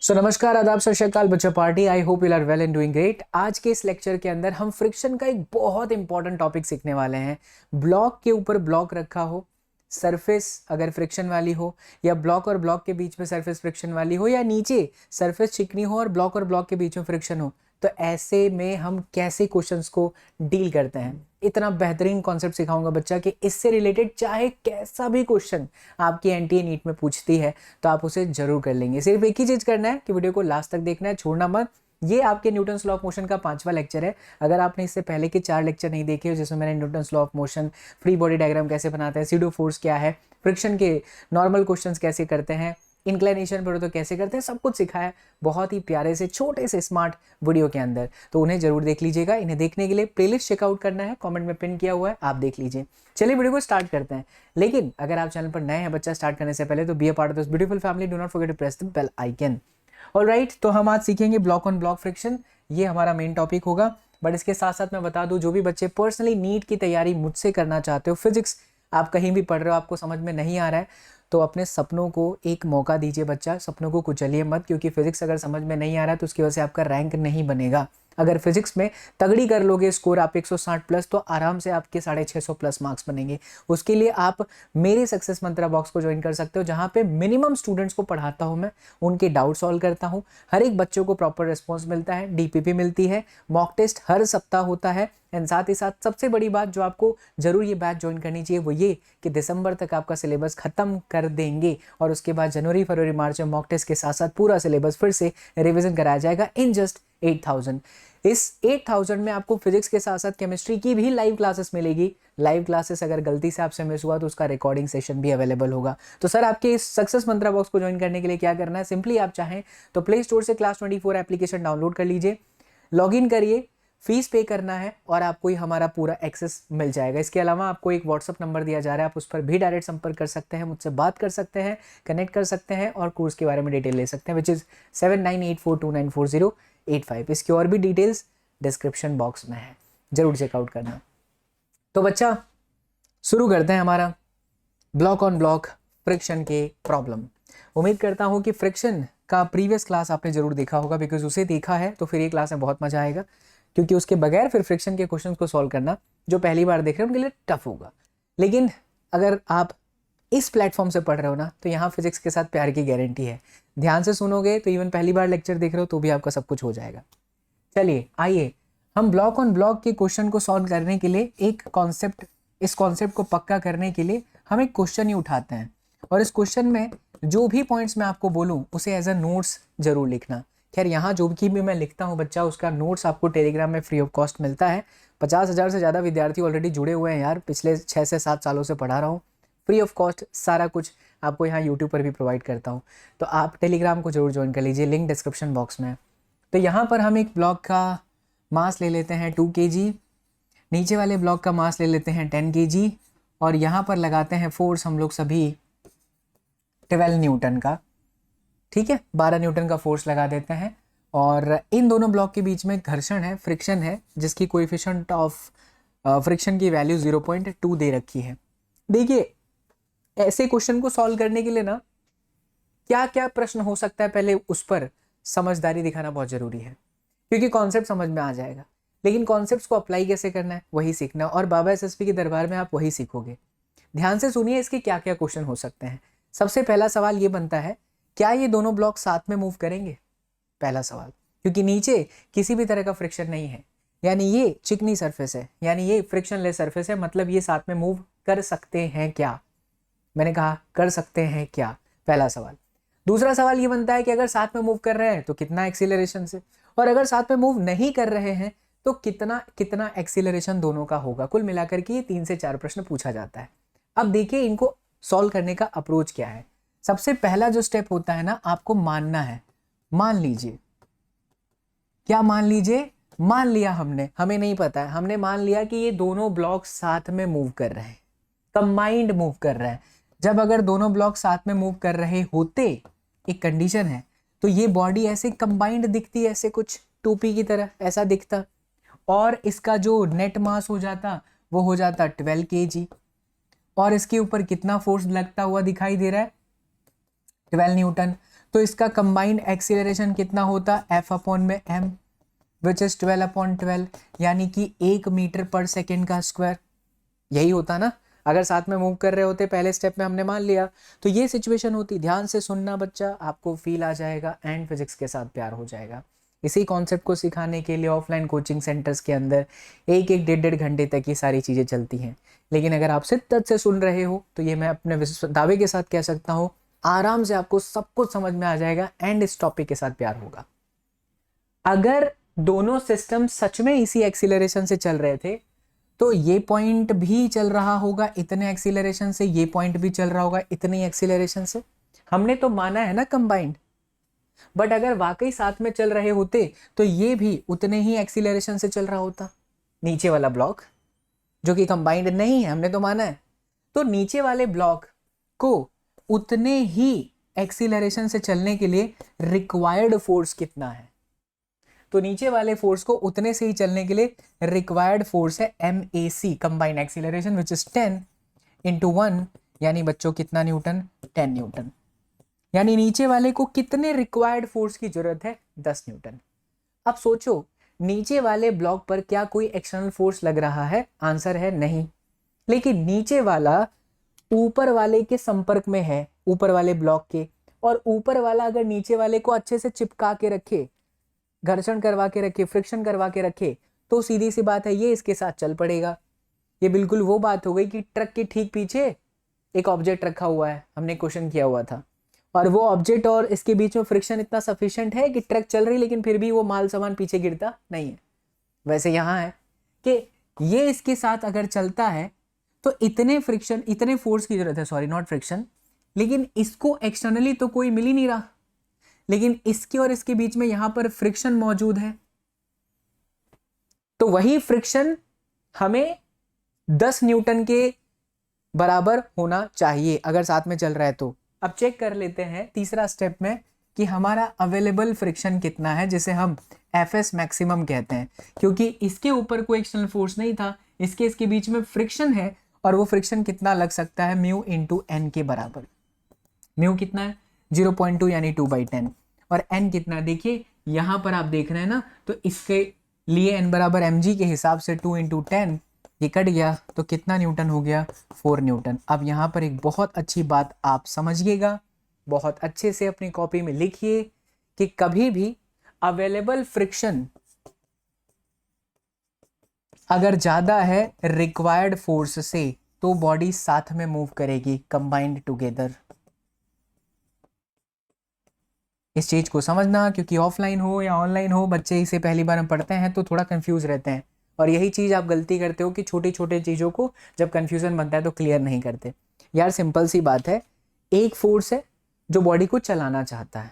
नमस्कार, आदाब, सत श्री अकाल बच्चा party. I hope you are well and doing great. आज के इस लेक्चर के अंदर हम फ्रिक्शन का एक बहुत इंपॉर्टेंट टॉपिक सीखने वाले हैं। ब्लॉक के ऊपर ब्लॉक रखा हो, सरफेस अगर फ्रिक्शन वाली हो, या ब्लॉक और ब्लॉक के बीच में सरफेस फ्रिक्शन वाली हो, या नीचे सरफेस चिकनी हो और ब्लॉक के बीच में फ्रिक्शन हो, तो ऐसे में हम कैसे क्वेश्चंस को डील करते हैं। इतना बेहतरीन कॉन्सेप्ट सिखाऊंगा बच्चा कि इससे रिलेटेड चाहे कैसा भी क्वेश्चन आपकी एनटीए नीट में पूछती है तो आप उसे जरूर कर लेंगे। सिर्फ एक ही चीज करना है कि वीडियो को लास्ट तक देखना है, छोड़ना मत। ये आपके न्यूटन्स लॉ ऑफ मोशन का 5वां लेक्चर है। अगर आपने इससे पहले के 4 लेक्चर नहीं देखे हो, जिसमें मैंने Newton's law of motion, free body diagram कैसे बनाते हैं, सीडो फोर्स क्या है, फ्रिक्शन के नॉर्मल क्वेश्चंस कैसे करते हैं, इंक्लिनेशन पर तो कैसे करते हैं, सब कुछ सिखाया है बहुत ही प्यारे से छोटे से स्मार्ट वीडियो के अंदर। तो उन्हें जरूर देख लीजिएगा। इन्हें देखने के लिए प्लेलिस्ट चेकआउट करना है, कमेंट में पिन किया हुआ है, आप देख लीजिए। चलिए वीडियो को स्टार्ट करते हैं। लेकिन अगर आप चैनल पर नए हैं बच्चा, स्टार्ट करने से पहले तो be a part of this beautiful family, do not forget to press the bell icon. Alright, तो हम आज सीखेंगे ब्लॉक ऑन ब्लॉक फ्रिक्शन। ये हमारा मेन टॉपिक होगा। बट इसके साथ साथ मैं बता दूं, जो भी बच्चे पर्सनली नीट की तैयारी मुझसे करना चाहते हो, फिजिक्स आप कहीं भी पढ़ रहे हो, आपको समझ में नहीं आ रहा है, तो अपने सपनों को एक मौका दीजिए बच्चा। सपनों को कुचलिए मत, क्योंकि फिजिक्स अगर समझ में नहीं आ रहा है तो उसकी वजह से आपका रैंक नहीं बनेगा। अगर फिजिक्स में तगड़ी कर लोगे स्कोर आप 160 प्लस, तो आराम से आपके 650 प्लस मार्क्स बनेंगे। उसके लिए आप मेरे सक्सेस मंत्रा बॉक्स को ज्वाइन कर सकते हो, जहां पे मिनिमम स्टूडेंट्स को पढ़ाता हूं मैं, उनके डाउट सॉल्व करता हूं, हर एक बच्चों को प्रॉपर रिस्पॉन्स मिलता है, डीपीपी मिलती है, मॉक टेस्ट हर सप्ताह होता है। एंड साथ ही साथ सबसे बड़ी बात जो आपको जरूर ये बैच ज्वाइन करनी चाहिए वो ये कि दिसंबर तक आपका सिलेबस खत्म कर देंगे और उसके बाद जनवरी फरवरी मार्च में मॉक टेस्ट के साथ साथ पूरा सिलेबस फिर से रिवीजन कराया जाएगा इन जस्ट 8000। इस 8000 में आपको फिजिक्स के साथ साथ केमिस्ट्री की भी लाइव क्लासेस मिलेगी। लाइव क्लासेस अगर गलती से आपसे मिस हुआ तो उसका रिकॉर्डिंग सेशन भी अवेलेबल होगा। तो सर, आपके इस सक्सेस मंत्रा बॉक्स को ज्वाइन करने के लिए क्या करना है, सिंपली आप चाहें तो प्ले स्टोर से क्लास 24 एप्लीकेशन डाउनलोड कर लीजिए, लॉग इन करिए, फीस पे करना है और आपको ही हमारा पूरा एक्सेस मिल जाएगा। इसके अलावा आपको एक व्हाट्सअप नंबर दिया जा रहा है, आप उस पर भी डायरेक्ट संपर्क कर सकते हैं, मुझसे बात कर सकते हैं, कनेक्ट कर सकते हैं और कोर्स के बारे में डिटेल ले सकते हैं, विच इज़ 7984294085। इसकी और भी डिटेल्स डिस्क्रिप्शन बॉक्स में है, जरूर चेकआउट करना। तो बच्चा, शुरू करते हैं हमारा ब्लॉक ऑन ब्लॉक फ्रिक्शन के प्रॉब्लम। उम्मीद करता हूँ कि फ्रिक्शन का प्रीवियस क्लास आपने जरूर देखा होगा, बिकॉज उसे देखा है तो फिर ये क्लास में बहुत मजा आएगा, क्योंकि उसके बगैर फिर फ्रिक्शन के क्वेश्चन को सॉल्व करना जो पहली बार देख रहे हैं उनके लिए टफ होगा। लेकिन अगर आप इस प्लेटफॉर्म से पढ़ रहे हो ना, तो यहाँ फिजिक्स के साथ प्यार की गारंटी है। ध्यान से सुनोगे तो इवन पहली बार लेक्चर देख रहे हो तो भी आपका सब कुछ हो जाएगा। चलिए आइए, हम ब्लॉक ऑन ब्लॉक के क्वेश्चन को सॉल्व करने के लिए इस कॉन्सेप्ट को पक्का करने के लिए हम एक क्वेश्चन ही उठाते हैं, और इस क्वेश्चन में जो भी पॉइंट्स मैं आपको बोलूं उसे एज अ नोट्स जरूर लिखना। खैर, यहाँ जो भी मैं लिखता हूँ बच्चा, उसका नोट्स आपको टेलीग्राम में फ्री ऑफ कॉस्ट मिलता है। 50,000 से ज़्यादा विद्यार्थी ऑलरेडी जुड़े हुए हैं यार, पिछले 6 से 7 सालों से पढ़ा रहा हूँ। फ्री ऑफ कॉस्ट सारा कुछ आपको यहाँ यूट्यूब पर भी प्रोवाइड करता हूँ, तो आप टेलीग्राम को जरूर ज्वाइन कर लीजिए, लिंक डिस्क्रिप्शन बॉक्स में। तो यहाँ पर हम एक ब्लॉक का मास ले लेते हैं 2 kg, नीचे वाले ब्लॉक का मास ले लेते हैं 10 kg, और यहाँ पर लगाते हैं फोर्स हम लोग सभी 12 न्यूटन का। ठीक है, 12 न्यूटन का फोर्स लगा देते हैं, और इन दोनों ब्लॉक के बीच में घर्षण है, फ्रिक्शन है, जिसकी कोएफिशिएंट ऑफ फ्रिक्शन की वैल्यू 0.2 दे रखी है। देखिए, ऐसे क्वेश्चन को सॉल्व करने के लिए ना क्या क्या प्रश्न हो सकता है, पहले उस पर समझदारी दिखाना बहुत जरूरी है, क्योंकि कॉन्सेप्ट समझ में आ जाएगा, लेकिन कॉन्सेप्ट्स को अप्लाई कैसे करना है वही सीखना, और बाबा एसएसपी के दरबार में आप वही सीखोगे। ध्यान से सुनिए, इसके क्या क्या क्वेश्चन हो सकते हैं। सबसे पहला सवाल ये बनता है, क्या ये दोनों ब्लॉक साथ में मूव करेंगे? पहला सवाल, क्योंकि नीचे किसी भी तरह का फ्रिक्शन नहीं है, यानी ये चिकनी सरफेस है, यानी ये फ्रिक्शनलेस सरफेस है, मतलब ये साथ में मूव कर सकते हैं क्या? मैंने कहा कर सकते हैं क्या, पहला सवाल। दूसरा सवाल ये बनता है कि अगर साथ में मूव कर रहे हैं तो कितना एक्सीलरेशन से, और अगर साथ में मूव नहीं कर रहे हैं तो कितना कितना एक्सीलरेशन दोनों का होगा। कुल मिलाकर के ये 3 से 4 प्रश्न पूछा जाता है। अब देखिए, इनको सॉल्व करने का अप्रोच क्या है। सबसे पहला जो स्टेप होता है ना, आपको मानना है। मान लीजिए, क्या मान लीजिए? मान लिया हमने, हमें नहीं पता है, हमने मान लिया कि ये दोनों ब्लॉक साथ में मूव कर रहे हैं, कंबाइंड मूव कर रहे हैं। जब अगर दोनों ब्लॉक साथ में मूव कर रहे होते, एक कंडीशन है, तो ये बॉडी ऐसे कंबाइंड दिखती है, ऐसे कुछ टोपी की तरह ऐसा दिखता, और इसका जो नेट मास हो जाता वो हो जाता 12 kg, और इसके ऊपर कितना फोर्स लगता हुआ दिखाई दे रहा है? 12 न्यूटन। तो इसका कंबाइंड एक्सीलरेशन कितना होता, F/m विच इज 12/12, यानी कि 1 मीटर पर सेकेंड का स्क्वायर, यही होता ना। अगर साथ में मूव कर रहे होते पहले स्टेप में हमने मान लिया तो ये सिचुएशन होती। ध्यान से सुनना बच्चा, आपको फील आ जाएगा एंड फिजिक्स के साथ प्यार हो जाएगा। इसी कॉन्सेप्ट को सिखाने के लिए ऑफलाइन कोचिंग सेंटर्स के अंदर 1-1, 1.5 घंटे तक ये सारी चीज़ें चलती हैं। लेकिन अगर आप शिद्दत से सुन रहे हो तो ये मैं अपने दावे के साथ कह सकता हूँ, आराम से आपको सब कुछ समझ में आ जाएगा एंड इस टॉपिक के साथ प्यार होगा। अगर दोनों सिस्टम सच में इसी एक्सीलरेशन से चल रहे थे तो ये पॉइंट भी चल रहा होगा इतने एक्सीलरेशन से, ये पॉइंट भी चल रहा होगा इतने एक्सीलरेशन से। हमने तो माना है ना कंबाइंड, बट अगर वाकई साथ में चल रहे होते तो ये भी उतने ही एक्सीलरेशन से चल रहा होता। नीचे वाला ब्लॉक जो कि कंबाइंड नहीं है, हमने तो माना है, तो नीचे वाले ब्लॉक को उतने ही एक्सीलरेशन से चलने के लिए रिक्वायर्ड फोर्स कितना है, तो नीचे वाले फोर्स को उतने से ही चलने के लिए रिक्वायर्ड फोर्स है MAC, combined acceleration, which is 10 × 1, यानी बच्चों कितना न्यूटन, 10 न्यूटन। यानी नीचे वाले को कितने रिक्वायर्ड फोर्स की जरूरत है, 10 न्यूटन। अब सोचो नीचे वाले ब्लॉक पर क्या कोई एक्सटर्नल फोर्स लग रहा है, आंसर है नहीं। लेकिन नीचे वाला ऊपर वाले के संपर्क में है, ऊपर वाले ब्लॉक के, और ऊपर वाला अगर नीचे वाले को अच्छे से चिपका के रखे, घर्षण करवा के रखे, फ्रिक्शन करवा के रखे, तो सीधी सी बात है ये इसके साथ चल पड़ेगा। ये बिल्कुल वो बात हो गई कि ट्रक के ठीक पीछे एक ऑब्जेक्ट रखा हुआ है, हमने क्वेश्चन किया हुआ था, और वो ऑब्जेक्ट और इसके बीच में फ्रिक्शन इतना सफिशिएंट है कि ट्रक चल रही लेकिन फिर भी वो माल सामान पीछे गिरता नहीं है। वैसे यहाँ है कि ये इसके साथ अगर चलता है तो इतने फ्रिक्शन, इतने फोर्स की जरूरत है, सॉरी नॉट फ्रिक्शन, लेकिन इसको एक्सटर्नली तो कोई मिल ही नहीं रहा, लेकिन इसके और इसके बीच में यहां पर फ्रिक्शन मौजूद है, तो वही फ्रिक्शन हमें 10 न्यूटन के बराबर होना चाहिए अगर साथ में चल रहा है तो। अब चेक कर लेते हैं तीसरा स्टेप में कि हमारा अवेलेबल फ्रिक्शन कितना है, जिसे हम FS मैक्सिमम कहते हैं, क्योंकि इसके ऊपर कोई एक्सटर्नल फोर्स नहीं था, इसके बीच में फ्रिक्शन है, और वो फ्रिक्शन कितना लग सकता है, म्यू × n के बराबर। म्यू कितना है, 0.2 यानी 2/10, और n कितना, देखिए यहां पर आप देख रहे हैं ना, तो इसके लिए n बराबर mg के हिसाब से 2 × 10, ये कट गया तो कितना न्यूटन हो गया, 4 न्यूटन। अब यहाँ पर एक बहुत अच्छी बात आप समझिएगा, बहुत अच्छे से अपनी कॉपी में लिखिए कि कभी भी अवेलेबल फ्रिक्शन अगर ज्यादा है रिक्वायर्ड फोर्स से तो बॉडी साथ में मूव करेगी, कंबाइंड टुगेदर। इस चीज को समझना, क्योंकि ऑफलाइन हो या ऑनलाइन हो, बच्चे इसे पहली बार हम पढ़ते हैं तो थोड़ा कंफ्यूज रहते हैं, और यही चीज आप गलती करते हो कि छोटी छोटी चीजों को जब कंफ्यूजन बनता है तो क्लियर नहीं करते। यार सिंपल सी बात है, एक फोर्स है जो बॉडी को चलाना चाहता है,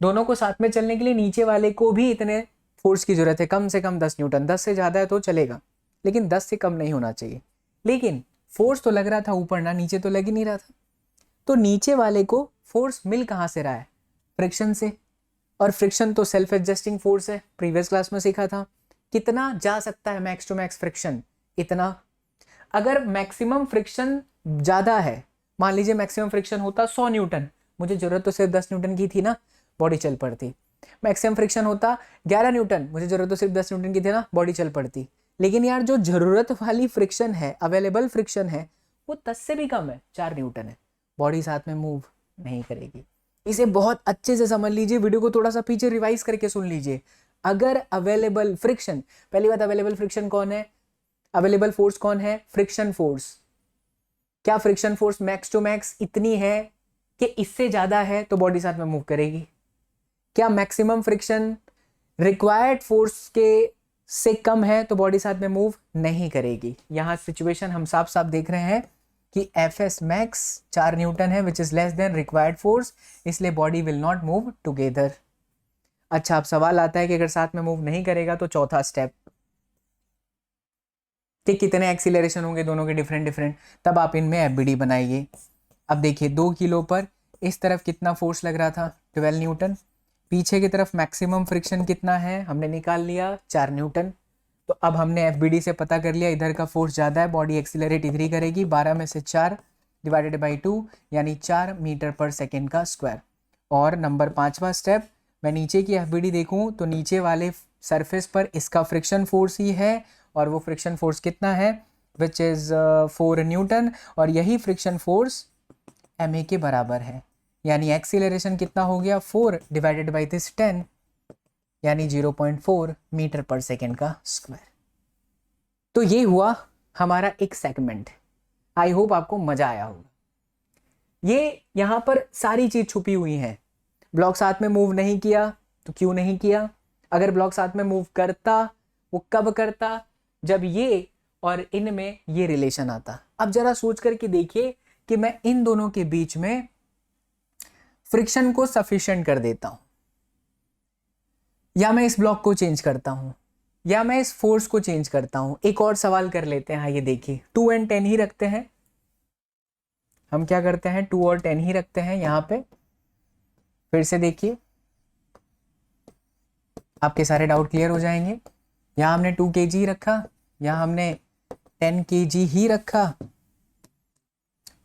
दोनों को साथ में चलने के लिए नीचे वाले को भी इतने फोर्स की जरूरत है, कम से कम 10 न्यूटन, 10 से ज्यादा है तो चलेगा लेकिन 10 से कम नहीं होना चाहिए। लेकिन फोर्स तो लग रहा था ऊपर ना, नीचे तो लग ही नहीं रहा था, तो नीचे वाले को फोर्स मिल कहां से रहा है, फ्रिक्शन से, और फ्रिक्शन तो सेल्फ एडजस्टिंग फोर्स है, प्रीवियस क्लास में सीखा था। कितना जा सकता है मैक्स टू मैक्स फ्रिक्शन, इतना। अगर मैक्सिमम फ्रिक्शन ज्यादा है, मान लीजिए मैक्सिमम फ्रिक्शन होता 100 न्यूटन, मुझे जरूरत तो सिर्फ 10 न्यूटन की थी ना, बॉडी चल पड़ती। मैक्सिमम फ्रिक्शन होता 11 न्यूटन, मुझे जरूरत तो सिर्फ 10 न्यूटन की थी ना, बॉडी चल पड़ती। लेकिन यार जो जरूरत वाली फ्रिक्शन है, अवेलेबल फ्रिक्शन है, वो 10 से भी कम है, 4 न्यूटन है, बॉडी साथ में मूव नहीं करेगी। इसे बहुत अच्छे से समझ लीजिए, वीडियो को थोड़ा सा पीछे रिवाइज करके सुन लीजिए। अगर अवेलेबल फ्रिक्शन, पहली बात अवेलेबल फ्रिक्शन कौन है, अवेलेबल फोर्स कौन है, फ्रिक्शन फोर्स। क्या friction force max to max इतनी है कि इससे ज्यादा है तो बॉडी साथ में मूव करेगी? क्या मैक्सिमम फ्रिक्शन रिक्वायर्ड फोर्स के से कम है तो बॉडी साथ में मूव नहीं करेगी? यहां सिचुएशन हम साफ साफ देख रहे हैं कि FS मैक्स 4 न्यूटन है, which is less than required force, इसलिए body will not move together. अच्छा, अब सवाल आता है कि अगर साथ में मूव नहीं करेगा तो चौथा स्टेप कि कितने एक्सीलरेशन होंगे दोनों के डिफरेंट डिफरेंट, तब आप इनमें FBD बनाइए। अब देखिए 2 किलो पर इस तरफ कितना फोर्स लग रहा था, 12 न्यूटन। पीछे की तरफ मैक्सिमम फ्रिक्शन कितना है, हमने निकाल लिया 4 न्यूटन। तो अब हमने FBD से पता कर लिया इधर का फोर्स ज़्यादा है, बॉडी एक्सीलरेट इधर ही करेगी, 12 में से 4 डिवाइडेड बाई 2 यानी 4 मीटर पर सेकेंड का स्क्वायर। और नंबर 5वां स्टेप, मैं नीचे की एफबीडी देखूं तो नीचे वाले सरफेस पर इसका फ्रिक्शन फोर्स ही है, और वो फ्रिक्शन फोर्स कितना है, विच इज़ 4 न्यूटन, और यही फ्रिक्शन फोर्स ma के बराबर है। यानी एक्सीलरेशन कितना हो गया, 4 डिवाइडेड बाई दिस 10, यानी 0.4 मीटर पर सेकेंड का स्क्वायर। तो ये हुआ हमारा एक सेगमेंट। आई होप आपको मजा आया होगा। ये यहां पर सारी चीज छुपी हुई है। ब्लॉक साथ में मूव नहीं किया तो क्यों नहीं किया, अगर ब्लॉक साथ में मूव करता वो कब करता, जब ये और इनमें ये रिलेशन आता। अब जरा सोच करके देखिए कि मैं इन दोनों के बीच में फ्रिक्शन को सफिशिएंट कर देता हूं, या मैं इस ब्लॉक को चेंज करता हूं, या मैं इस फोर्स को चेंज करता हूं। एक और सवाल कर लेते हैं। हाँ, ये देखिए 2 और 10 ही रखते हैं। हम क्या करते हैं, 2 और 10 ही रखते हैं यहां पे। फिर से देखिए, आपके सारे डाउट क्लियर हो जाएंगे। यहां हमने 2 kg रखा, यहां हमने 10 kg ही रखा,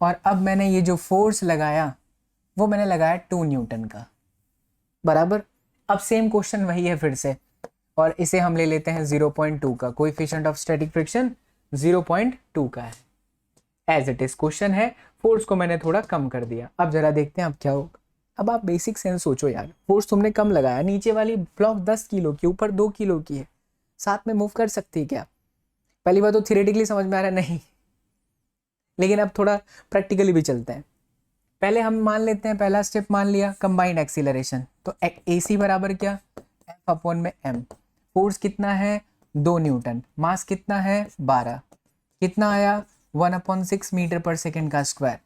और अब मैंने ये जो फोर्स लगाया वो मैंने लगाया 2 न्यूटन का, बराबर। अब सेम क्वेश्चन वही है फिर से, और इसे हम ले लेते हैं 0.2 का। कोएफिशिएंट ऑफ स्टैटिक फ्रिक्शन 0.2 का है, एज इट इज क्वेश्चन है। फोर्स को मैंने थोड़ा कम कर दिया। अब जरा देखते हैं अब क्या होगा। अब आप बेसिक सेंस सोचो यार, फोर्स तुमने कम लगाया, नीचे वाली ब्लॉक 10 किलो की, ऊपर 2 किलो की है, साथ में मूव कर सकती है क्या? पहली बात तो थियोरेटिकली समझ में आ रहा है नहीं, लेकिन अब थोड़ा प्रैक्टिकली भी चलते हैं। पहले हम मान लेते हैं, पहला स्टेप मान लिया कंबाइंड एक्सीलरेशन, तो AC बराबर क्या, F अपॉन में m। फोर्स कितना है, 2 न्यूटन, मास कितना है 12, कितना आया 1/6 मीटर पर सेकेंड का स्क्वायर।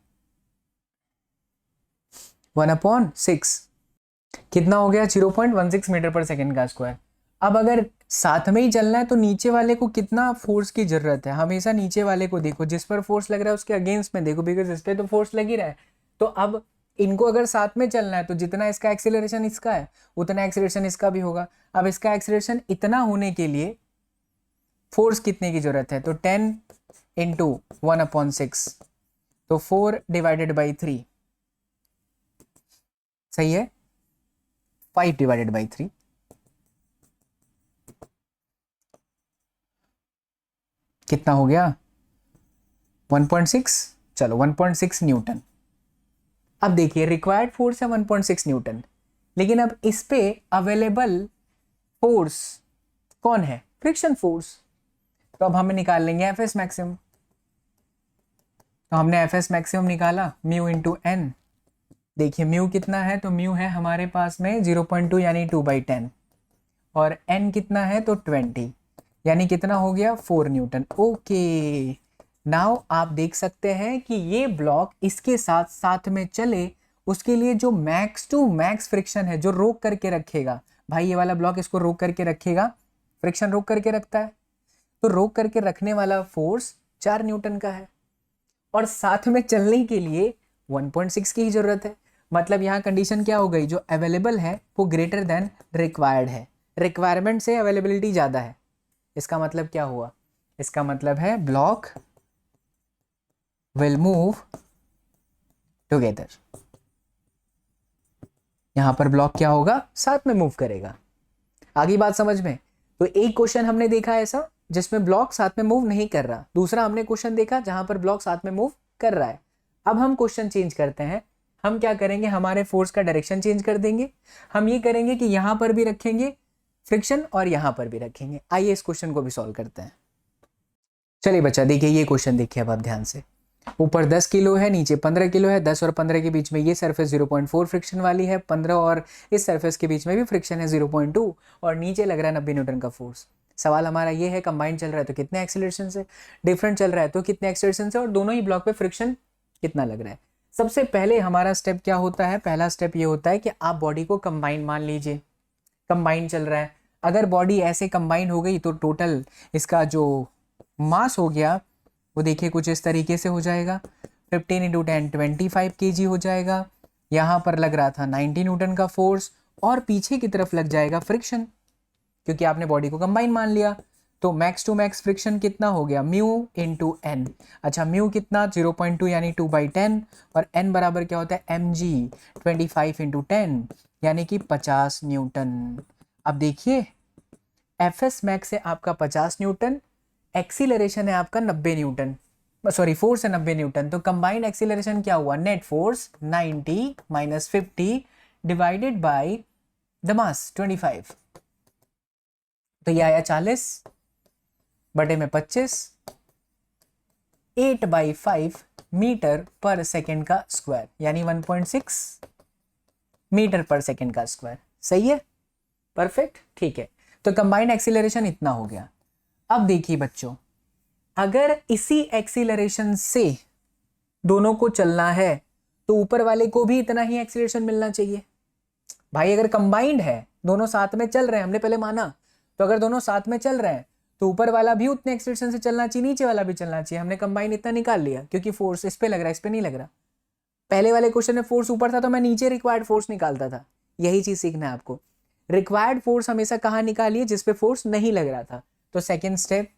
1/6 कितना हो गया, 0.16 मीटर पर सेकेंड का स्क्वायर। अब अगर साथ में ही चलना है तो नीचे वाले को कितना फोर्स की जरूरत है, हमेशा नीचे वाले को देखो, जिस पर फोर्स लग रहा है उसके अगेंस्ट में देखो, बिकॉज इस पे तो फोर्स लग ही रहा है। तो अब इनको अगर साथ में चलना है तो जितना इसका एक्सीलरेशन इसका है उतना एक्सीलरेशन इसका भी होगा। अब इसका एक्सीलरेशन इतना होने के लिए फोर्स कितने की जरूरत है, तो 10 इंटू 1/6, तो 4 डिवाइडेड बाई 3, सही है, 5 डिवाइडेड बाई 3, कितना हो गया 1.6, चलो 1.6 न्यूटन। अब देखिए रिक्वायर्ड फोर्स है 1.6 न्यूटन, लेकिन अब इस पे अवेलेबल फोर्स कौन है, फ्रिक्शन फोर्स। तो अब हमें निकाल लेंगे एफएस मैक्सिमम। तो हमने एफएस मैक्सिमम निकाला म्यू इंटू एन। देखिए म्यू कितना है, तो म्यू है हमारे पास में 0.2 यानी 2/10, और एन कितना है तो 20, यानी कितना हो गया 4 न्यूटन। ओके, नाउ आप देख सकते हैं कि ये ब्लॉक इसके साथ साथ में चले, उसके लिए जो मैक्स टू मैक्स फ्रिक्शन है, जो रोक करके रखेगा, भाई ये वाला ब्लॉक इसको रोक करके रखेगा, फ्रिक्शन रोक करके रखता है, तो रोक करके रखने वाला फोर्स 4 न्यूटन का है, और साथ में चलने के लिए 1.6 की ही जरूरत है। मतलब यहाँ कंडीशन क्या हो गई, जो अवेलेबल है वो ग्रेटर देन रिक्वायर्ड है, रिक्वायरमेंट से अवेलेबिलिटी ज़्यादा है। इसका मतलब क्या हुआ, इसका मतलब है ब्लॉक विल मूव टुगेदर। यहां पर ब्लॉक क्या होगा, साथ में मूव करेगा। आगे बात समझ में। तो एक क्वेश्चन हमने देखा ऐसा जिसमें ब्लॉक साथ में मूव नहीं कर रहा, दूसरा हमने क्वेश्चन देखा जहां पर ब्लॉक साथ में मूव कर रहा है। अब हम क्वेश्चन चेंज करते हैं। हम क्या करेंगे, हमारे फोर्स का डायरेक्शन चेंज कर देंगे। हम ये करेंगे कि यहां पर भी रखेंगे फ्रिक्शन और यहां पर भी रखेंगे। आइए इस क्वेश्चन को भी सॉल्व करते हैं। चलिए बच्चा देखिए ये क्वेश्चन देखिए अब आप ध्यान से। ऊपर 10 किलो है, नीचे 15 किलो है, 10 और 15 के बीच में ये सरफेस 0.4 फ्रिक्शन वाली है, 15 और इस सरफेस के बीच में भी फ्रिक्शन है 0.2, और नीचे लग रहा है 90 न्यूटन का फोर्स। सवाल हमारा ये है कंबाइंड चल रहा है तो कितने एक्सीलरेशन से, डिफरेंट चल रहा है तो कितने एक्सीलरेशन से, और दोनों ही ब्लॉक पे फ्रिक्शन कितना लग रहा है। सबसे पहले हमारा स्टेप क्या होता है, पहला स्टेप ये होता है कि आप बॉडी को कंबाइंड मान लीजिए। कंबाइंड चल रहा है, अगर बॉडी ऐसे कंबाइंड हो गई तो टोटल इसका जो मास हो गया वो देखिए कुछ इस तरीके से हो जाएगा, 15 × 10 25 kg हो जाएगा। यहाँ पर लग रहा था 90 न्यूटन का फोर्स, और पीछे की तरफ लग जाएगा फ्रिक्शन, क्योंकि आपने बॉडी को कंबाइन मान लिया। तो मैक्स टू मैक्स फ्रिक्शन कितना हो गया, म्यू इंटू एन। अच्छा म्यू कितना 0.2 यानी 2/10, और एन बराबर क्या होता है एम जी 25 इंटू 10 यानी कि 50 न्यूटन। अब देखिए एफ एस मैक्स है आपका 50 न्यूटन, एक्सीलरेशन है आपका 90 न्यूटन, सॉरी फोर्स है 90 न्यूटन, तो कंबाइंड एक्सीलरेशन क्या हुआ, net force 90 minus 50 divided by the mass 25, तो ये आया 40 बटे में 25, 8/5 मीटर पर सेकेंड का स्क्वायर यानी 1.6 मीटर पर सेकेंड का स्क्वायर। सही है, परफेक्ट, ठीक है। तो कंबाइंड एक्सीलरेशन इतना हो गया। अब देखिए बच्चों, अगर इसी एक्सीलरेशन से दोनों को चलना है तो ऊपर वाले को भी इतना ही एक्सीलरेशन मिलना चाहिए। भाई अगर कंबाइंड है, दोनों साथ में चल रहे हैं, हमने पहले माना, तो अगर दोनों साथ में चल रहे हैं तो ऊपर वाला भी उतने एक्सीलरेशन से चलना चाहिए, नीचे वाला भी चलना चाहिए। हमने कंबाइंड इतना निकाल लिया क्योंकि फोर्स इस पे लग रहा है, इस पे नहीं लग रहा। पहले वाले क्वेश्चन में फोर्स ऊपर था तो मैं नीचे रिक्वायर्ड फोर्स निकालता था। यही चीज सीखना है आपको, रिक्वायर्ड फोर्स हमेशा कहाँ निकालिए, जिसपे फोर्स नहीं लग रहा था। तो सेकेंड स्टेप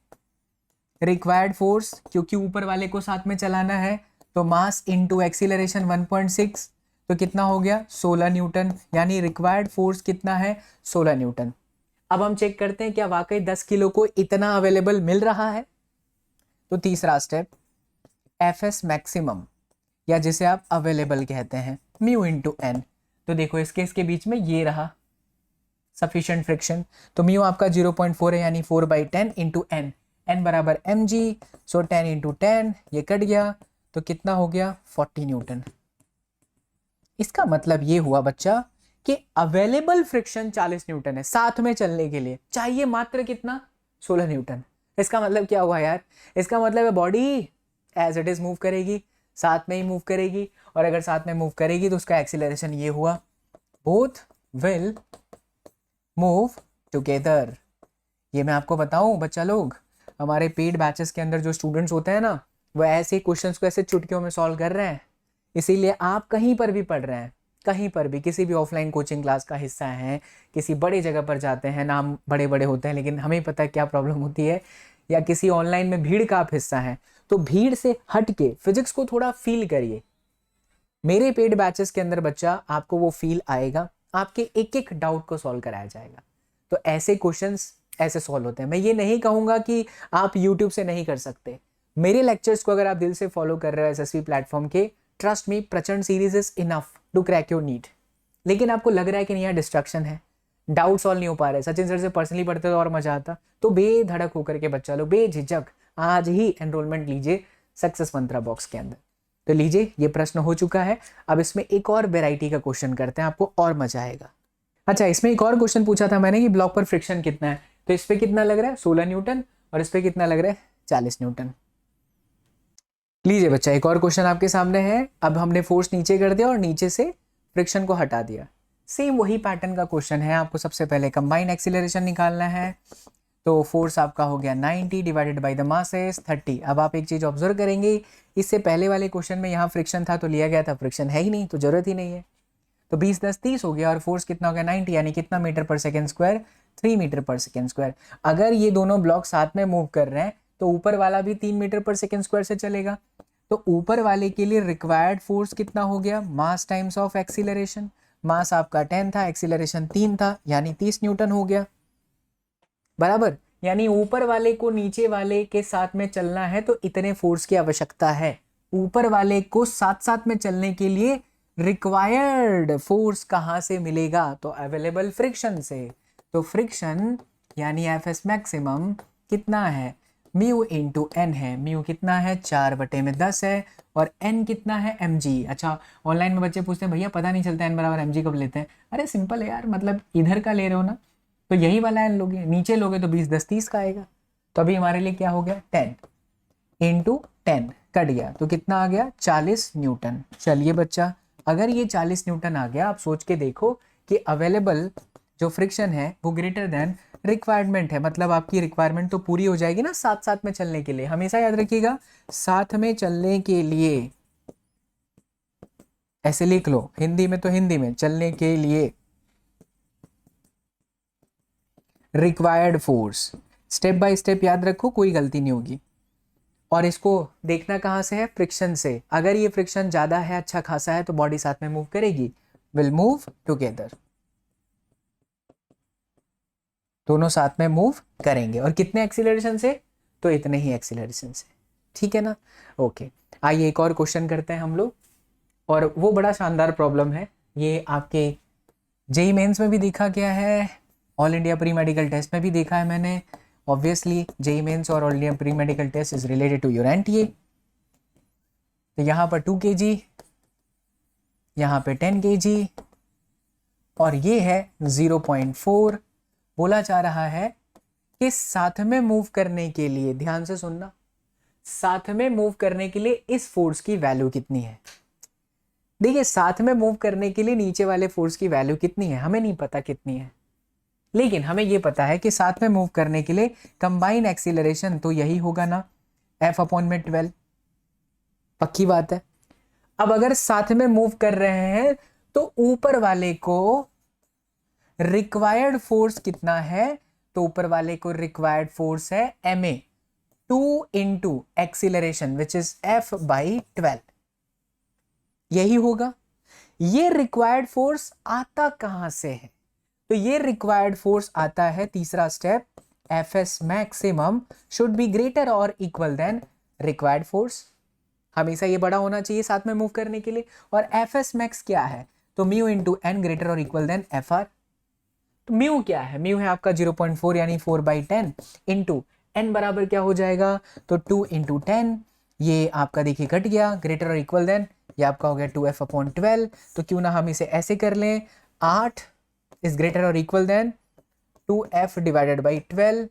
रिक्वायर्ड फोर्स, क्योंकि ऊपर वाले को साथ में चलाना है, तो मास इंटू एक्सीलरेशन 1.6, तो कितना हो गया 16 न्यूटन, यानी रिक्वायर्ड फोर्स कितना है 16 न्यूटन। अब हम चेक करते हैं क्या वाकई 10 किलो को इतना अवेलेबल मिल रहा है। तो तीसरा स्टेप एफ एस मैक्सिमम, या जिसे आप अवेलेबल कहते हैं, म्यू इंटू एन। तो देखो इसके बीच में ये रहा सफिशिएंट फ्रिक्शन, तो म्यू आपका 0.4 है यानी 4/10 इंटू एन, एन बराबर एम जी, सो 10 इंटू 10 ये कट गया, तो कितना हो गया 40 न्यूटन। इसका मतलब ये हुआ बच्चा कि अवेलेबल फ्रिक्शन 40 न्यूटन है, साथ में चलने के लिए चाहिए मात्र कितना 16 न्यूटन। इसका मतलब क्या हुआ यार, इसका मतलब है body as it is move करेगी, साथ में ही मूव करेगी, और अगर साथ में मूव करेगी तो उसका एक्सीलरेशन ये हुआ, बोथ विल मूव टुगेदर। ये मैं आपको बताऊं बच्चा लोग, हमारे पेड बैचेस के अंदर जो स्टूडेंट्स होते हैं ना, वो ऐसे क्वेश्चंस को ऐसे चुटकियों में सॉल्व कर रहे हैं। इसीलिए आप कहीं पर भी पढ़ रहे हैं, कहीं पर भी किसी भी ऑफलाइन कोचिंग क्लास का हिस्सा हैं, किसी बड़े जगह पर जाते हैं, नाम बड़े बड़े होते हैं लेकिन हमें पता है क्या प्रॉब्लम होती है, या किसी ऑनलाइन में भीड़ का आप हिस्सा हैं, तो भीड़ से हट के फिजिक्स को थोड़ा फील करिए। मेरे पेड बैचेस के अंदर बच्चा आपको वो फील आएगा, आपके एक एक डाउट को सॉल्व कराया जाएगा। तो ऐसे क्वेश्चंस ऐसे सॉल्व होते हैं। मैं ये नहीं कहूंगा कि आप यूट्यूब से नहीं कर सकते, मेरे लेक्चर्स को अगर आप दिल से फॉलो कर रहे हो एसएसवी प्लेटफॉर्म के, trust me Prachand series is enough to crack your NEET. लेकिन आपको लग रहा है कि नहीं यार डिस्ट्रक्शन है, डाउट सॉल्व नहीं हो पा रहे, सचिन सर से पर्सनली पढ़ते तो और मजा आता, तो बेधड़क होकर के बच्चा लोग बेझिझक आज ही एनरोलमेंट लीजिए सक्सेस मंत्रा बॉक्स के अंदर। तो लीजिए ये प्रश्न हो चुका है, अब इसमें एक और वेराइटी का क्वेश्चन करते हैं, आपको और मजा आएगा। अच्छा इसमें एक और क्वेश्चन पूछा था मैंने कि ब्लॉक पर फ्रिक्शन कितना है, तो इस पे कितना लग रहा है 16 न्यूटन, और इस पे कितना लग रहा है 40 न्यूटन। लीजिए बच्चा एक और क्वेश्चन आपके सामने है। अब हमने फोर्स नीचे कर दिया और नीचे से फ्रिक्शन को हटा दिया, सेम वही पैटर्न का क्वेश्चन है। आपको सबसे पहले कंबाइंड एक्सीलरेशन निकालना है, तो फोर्स आपका हो गया 90 divided by the mass is 30। अब आप एक चीज ऑब्जर्व करेंगे, इससे पहले वाले क्वेश्चन में यहाँ फ्रिक्शन था तो लिया गया था, फ्रिक्शन है ही नहीं तो जरूरत ही नहीं है, तो 20 10 30 हो गया, और फोर्स कितना हो गया 90 यानी कितना मीटर पर सेकेंड स्क्वायर, 3 मीटर पर सेकेंड स्क्वायर। अगर ये दोनों ब्लॉक साथ में मूव कर रहे हैं तो ऊपर वाला भी 3 मीटर पर सेकेंड स्क्वायर से चलेगा, तो ऊपर वाले के लिए रिक्वायर्ड फोर्स कितना हो गया, मास टाइम्स ऑफ एक्सीलरेशन। मास आपका 10 था, एक्सीलरेशन 3 था, यानी 30 न्यूटन हो गया, बराबर। यानी ऊपर वाले को नीचे वाले के साथ में चलना है तो इतने फोर्स की आवश्यकता है। ऊपर वाले को साथ साथ में चलने के लिए रिक्वायर्ड फोर्स कहां से मिलेगा, तो अवेलेबल फ्रिक्शन से। तो फ्रिक्शन यानी एफ एस मैक्सिमम कितना है, म्यू इंटू एन है। म्यू कितना है 4/10 है, और एन कितना है एम जी। अच्छा ऑनलाइन में बच्चे पूछते हैं भैया पता नहीं चलता एन बराबर एम जी कब लेते हैं, अरे सिंपल है यार, मतलब इधर का ले रहे हो ना तो यही वाला एन लोगे, नीचे लोगे तो 20 10 30 का आएगा। तो अभी हमारे लिए क्या हो गया 10 इंटू 10 कट गया, तो कितना आ गया 40 न्यूटन। चलिए बच्चा अगर ये 40 न्यूटन आ गया, आप सोच के देखो कि अवेलेबल जो फ्रिक्शन है वो ग्रेटर देन रिक्वायरमेंट है, मतलब आपकी रिक्वायरमेंट तो पूरी हो जाएगी ना साथ साथ में चलने के लिए। हमेशा याद रखिएगा साथ में चलने के लिए, ऐसे लिख लो, हिंदी में तो हिंदी में, चलने के लिए required force, step by step याद रखो, कोई गलती नहीं होगी। और इसको देखना कहाँ से है, फ्रिक्शन से। अगर ये फ्रिक्शन ज़्यादा है, अच्छा खासा है, तो बॉडी साथ में मूव करेगी, विल मूव टुगेदर, दोनों साथ में मूव करेंगे। और कितने एक्सीलरेशन से, तो इतने ही एक्सीलरेशन से, ठीक है ना। ओके, आइए एक और क्वेश्चन करते हैं हम लोग, और वो बड़ा शानदार प्रॉब्लम है। ये आपके जेई मेंस में भी देखा गया है, all India pre medical test में भी देखा है मैंने। ऑब्वियसली जेई मेंस और all India pre medical test is related to your NTA. तो यहाँ पर 2 kg, यहाँ पे 10 kg, और ये है 0.4। बोला जा रहा है कि साथ में मूव करने के लिए, ध्यान से सुनना, साथ में मूव करने के लिए इस फोर्स की वैल्यू कितनी है। देखिए, साथ में मूव करने के लिए नीचे वाले फोर्स की वैल्यू कितनी है हमें नहीं पता कितनी है, लेकिन हमें ये पता है कि साथ में मूव करने के लिए कंबाइन एक्सीलरेशन तो यही होगा ना, F/12, पक्की बात है। अब अगर साथ में मूव कर रहे हैं तो ऊपर वाले को रिक्वायर्ड फोर्स कितना है, तो ऊपर वाले को रिक्वायर्ड फोर्स है ma, 2 into acceleration which is F/12, यही होगा। ये रिक्वायर्ड फोर्स आता कहां से है, तो ये रिक्वायर्ड फोर्स आता है, तीसरा step, Fs maximum should be greater और इक्वल देन रिक्वायर्ड फोर्स। हमेशा ये बड़ा होना चाहिए साथ में मूव करने के लिए। और Fs मैक्स क्या है, तो म्यू इंटू एन ग्रेटर और इक्वल देन Fr। तो म्यू क्या है, म्यू है आपका 0.4 यानी 4/10 इंटू एन बराबर क्या हो जाएगा, तो 2 into 10, ये आपका देखिए घट गया, ग्रेटर और इक्वल देन ये आपका हो गया 2F/12। तो क्यों ना हम इसे ऐसे कर लें, 8 इज ग्रेटर और equal than 2F divided by 12,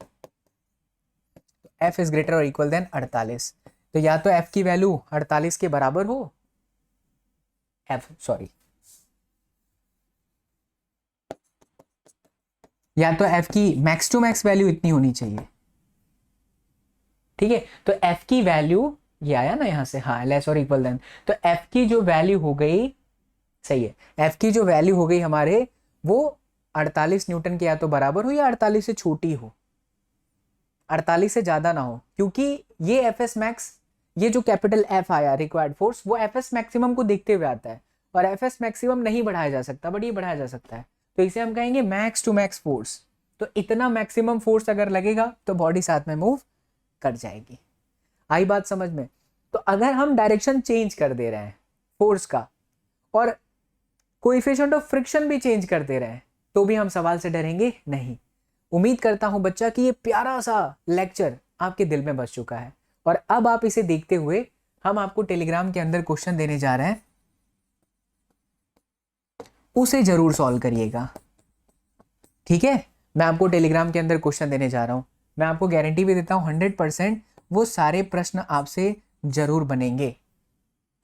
F is greater और इक्वल देन 48। तो या तो F की वैल्यू 48 के बराबर हो, या तो F की मैक्स टू मैक्स वैल्यू इतनी होनी चाहिए, ठीक है। तो F की वैल्यू, ये आया ना यहां से, हाँ, लेस और इक्वल देन, तो F की जो वैल्यू हो गई, सही है, F की जो वैल्यू हो गई हमारे, वो 48 न्यूटन के या तो बराबर हो या 48 से छोटी हो, 48 से ज्यादा ना हो, क्योंकि ये Fs मैक्स, ये जो कैपिटल F आया रिक्वायर्ड फोर्स, वो Fs मैक्सिमम को देखते हुए आता है, और Fs मैक्सिमम नहीं बढ़ाया जा सकता, बट ये बढ़ाया जा सकता है, तो इसे हम कहेंगे मैक्स टू मैक्स फोर्स। तो इतना मैक्सिमम फोर्स अगर लगेगा तो बॉडी साथ में मूव कर जाएगी। आई बात समझ में। तो अगर हम डायरेक्शन चेंज कर दे रहे हैं फोर्स का, और कोएफिशिएंट ऑफ फ्रिक्शन भी चेंज कर दे रहे हैं, तो भी हम सवाल से डरेंगे नहीं। उम्मीद करता हूं बच्चा कि ये प्यारा सा लेक्चर आपके दिल में बस चुका है, और अब आप इसे देखते हुए हम आपको टेलीग्राम के अंदर क्वेश्चन देने जा रहे हैं, उसे जरूर सॉल्व करिएगा, ठीक है। मैं आपको टेलीग्राम के अंदर क्वेश्चन देने जा रहा हूं, मैं आपको गारंटी भी देता हूं 100% वो सारे प्रश्न आपसे जरूर बनेंगे।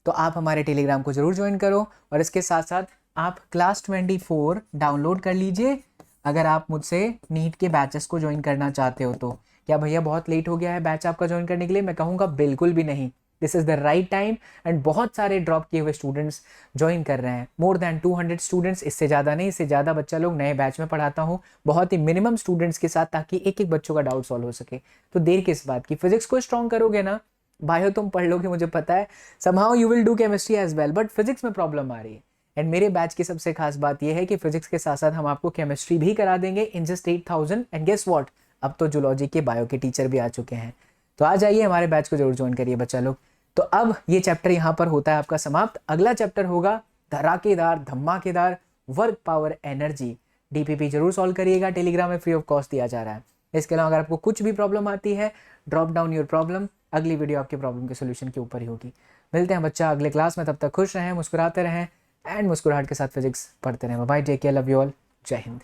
तो आप हमारे टेलीग्राम को जरूर ज्वाइन करो, और इसके साथ साथ आप क्लास 24 डाउनलोड कर लीजिए अगर आप मुझसे नीट के बैचेस को ज्वाइन करना चाहते हो तो। क्या भैया बहुत लेट हो गया है बैच आपका ज्वाइन करने के लिए, मैं कहूँगा बिल्कुल भी नहीं, this is the right time. And बहुत सारे ड्रॉप किए हुए स्टूडेंट्स ज्वाइन कर रहे हैं, मोर देन 200 स्टूडेंट्स, इससे ज़्यादा नहीं, इससे ज़्यादा बच्चा लोग नए बैच में पढ़ाता हूँ, बहुत ही मिनिमम स्टूडेंट्स के साथ, ताकि एक एक बच्चों का डाउट सॉल्व हो सके। तो देर किस बात की, फिजिक्स को स्ट्रॉन्ग करोगे ना भाइयों, तुम पढ़ लोगे, मुझे पता है, somehow you will do chemistry as well, but physics में प्रॉब्लम आ रही है। एंड मेरे बैच की सबसे खास बात यह है कि फिजिक्स के साथ साथ हम आपको केमिस्ट्री भी करा देंगे in just 8000। And guess what, अब तो जूलॉजी के बायो के टीचर भी आ चुके हैं। तो आ जाइए, हमारे बैच को जरूर ज्वाइन करिए बच्चा लोग। तो अब ये चैप्टर यहाँ पर होता है आपका समाप्त। अगला चैप्टर होगा धमाकेदार धमाकेदार वर्क पावर एनर्जी, डीपीपी जरूर सॉल्व करिएगा, टेलीग्राम में फ्री ऑफ कॉस्ट दिया जा रहा है। इसके अलावा अगर आपको कुछ भी प्रॉब्लम आती है, ड्रॉप डाउन योर प्रॉब्लम, अगली वीडियो आपके प्रॉब्लम के सोल्यूशन के ऊपर ही होगी। मिलते हैं बच्चा अगले क्लास में, तब तक खुश रहें, मुस्कुराते रहें, एंड मुस्कुराहट के साथ फिजिक्स पढ़ते रहें। Bye, take care, love you all, जय हिंद।